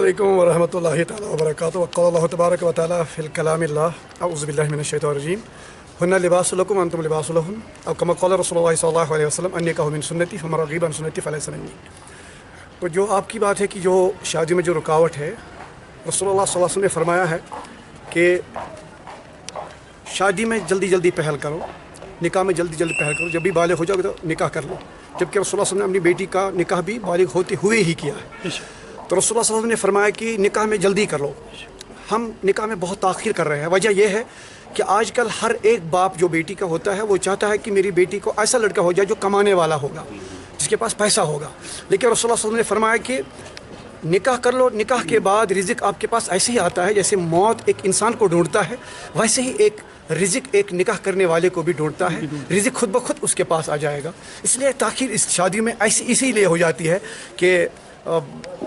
अस्सलामुअलैकुम वरहमतुल्लाहि ताला वबरकातुहू। क़ाल अल्लाहु तबारक व तआला फ़िल कलामिल्लाह अऊज़ु बिल्लाहि मिनश्शैतानिर रजीम हुन्ना लिबासुल लकुम व अंतुम लिबासुल लहुन औ कमा क़ाल रसूलुल्लाह सल्लल्लाहु अलैहि वसल्लम अन्निकाहु मिन सुन्नती फमन रग़िबा अन सुन्नती फ़लैसा मिन्नी। तो जो आपकी बात है कि जो शादी में जो रुकावट है, रसूलुल्लाह सल्लल्लाहु अलैहि वसल्लम ने फरमाया है कि शादी में जल्दी जल्दी पहल करो, निकाह में जल्दी जल्दी पहल करो, जब भी बालिग हो जाओगे तो निकाह कर लो। जबकि रसूलुल्लाह सल्लल्लाहु अलैहि वसल्लम ने अपनी बेटी का निकाह भी बालिग होते हुए ही किया है। तो रसूलुल्लाह सल्लल्लाहु अलैहि वसल्लम ने फरमाया कि निकाह में जल्दी कर लो। हम निकाह में बहुत ताख़ीर कर रहे हैं। वजह यह है कि आजकल हर एक बाप जो बेटी का होता है वो चाहता है कि मेरी बेटी को ऐसा लड़का हो जाए जो कमाने वाला होगा, जिसके पास पैसा होगा। लेकिन रसूलुल्लाह सल्लल्लाहु अलैहि वसल्लम ने फरमाया कि निकाह कर लो, निकाह के बाद रिज़्क़ आपके पास ऐसे ही आता है जैसे मौत एक इंसान को ढूंढता है, वैसे ही एक रिज़्क़ एक निकाह करने वाले को भी ढूंढता है। रिज़्क़ खुद ब खुद उसके पास आ जाएगा। इसलिए ताख़ीर इस शादी में ऐसी इसीलिए हो जाती है कि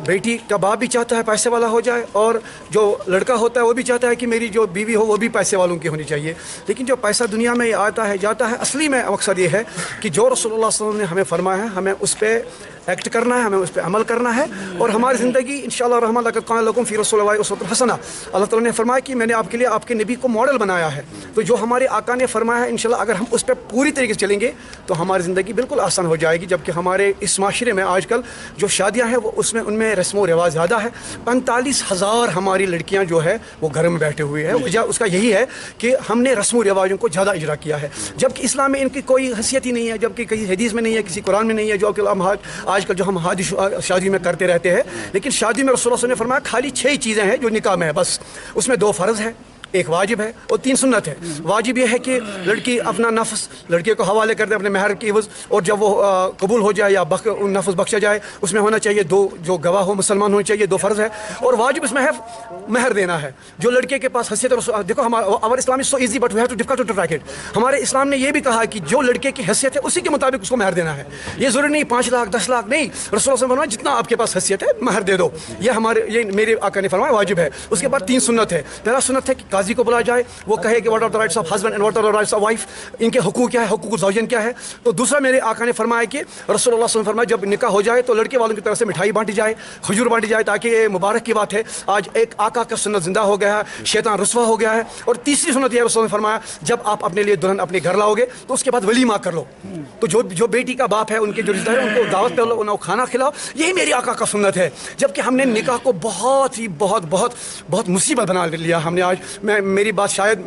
बेटी का बाप भी चाहता है पैसे वाला हो जाए, और जो लड़का होता है वो भी चाहता है कि मेरी जो बीवी हो वो भी पैसे वालों की होनी चाहिए। लेकिन जो पैसा दुनिया में आता है जाता है, असली में मकसद ये है कि जो रसूलुल्लाह सल्लल्लाहु अलैहि वसल्लम ने हमें फरमाया है हमें उस पर एक्ट करना है, हमें उस पर अमल करना है, और हमारी ज़िंदगी इंशाअल्लाह रहमान लक़द कान लकुम फ़ी रसूलिल्लाहि उस्वतुन हसना। अल्लाह ताला ने फरमाया कि मैंने आपके लिए आपके नबी को मॉडल बनाया है। तो जो हमारे आका ने फरमाया है इंशाअल्लाह अगर हम उस पर पूरी तरीके से चलेंगे तो हमारी ज़िंदगी बिल्कुल आसान हो जाएगी। जबकि हमारे इस माशरे में आजकल जो शादियाँ हैं वो उसमें उनमें रस्म व रिवाज ज़्यादा है। 45,000 हमारी लड़कियाँ जो है वो घर में बैठे हुए हैं। वजह उसका यही है कि हमने रस्म व रिवाजों को ज़्यादा इजरा किया है, जबकि इस्लाम में इनकी कोई हैसियत ही नहीं है, जबकि कहीं हदीस में नहीं है, किसी कुरान में नहीं है। जो आजकल जो हम शादी में करते रहते हैं, लेकिन शादी में रसूलुल्लाह सल्लल्लाहु अलैहि वसल्लम ने फरमाया खाली 6 चीज़ें हैं जो निकाह में है बस। उसमें 2 फ़र्ज़ है, 1 वाजिब है और 3 सुन्नत है। वाजिब यह है कि लड़की अपना नफ्स लड़के को हवाले कर दे अपने महर की एवज़, और जब वो कबूल हो जाए या नफ्स बख्शा जाए उसमें होना चाहिए 2 जो गवाह हो मुसलमान होने चाहिए, 2 फ़र्ज़ है। और वाजिब इसमें है महर देना है। जो लड़के के पास हैसियत, देखो हमारा Islam is so easy but we have to difficult to track it. हमारे इस्लाम ने यह भी कहा कि जो लड़के की हैसियत है उसी के मुताबिक उसको महर देना है। ये ज़रूरी नहीं 5 लाख 10 लाख नहीं, रसूलुल्लाह सल्लल्लाहु अलैहि वसल्लम जितना आपके पास हैसियत है महर दे दो। ये मेरे आका ने फरमाया वाजिब है। उसके बाद 3 सुन्नत है। पहला सुन्नत है कि काजी को बुलाया जाए, वो कहे कि what are the rights of husband and what are the rights of wife, इनके हुकूक क्या है, हुकूक ज़ौजन क्या है। तो दूसरा मेरे आका ने फरमाया कि रसूलुल्लाह सल्लल्लाहु अलैहि वसल्लम फरमाया जब निकाह हो जाए तो लड़के वालों की तरफ से मिठाई बांटी जाए, खजूर बांटी जाए, ताकि ये मुबारक की बात है आज एक आका का सुन्नत जिंदा हो गया है, शैतान रुस्वा हो गया है। और तीसरी सुन्नत यह रसूल ने फरमाया जब आप अपने लिए दुल्हन अपने घर लाओगे तो उसके बाद वलीमा कर लो। तो जो बेटी का बाप है उनके जो रिश्तेदार है उनको दावत पे लो, उनको खाना खिलाओ, यही मेरी आका का सुन्नत है। जबकि हमने निकाह को बहुत मुसीबत बना लिया हमने आज। मेरी बात शायद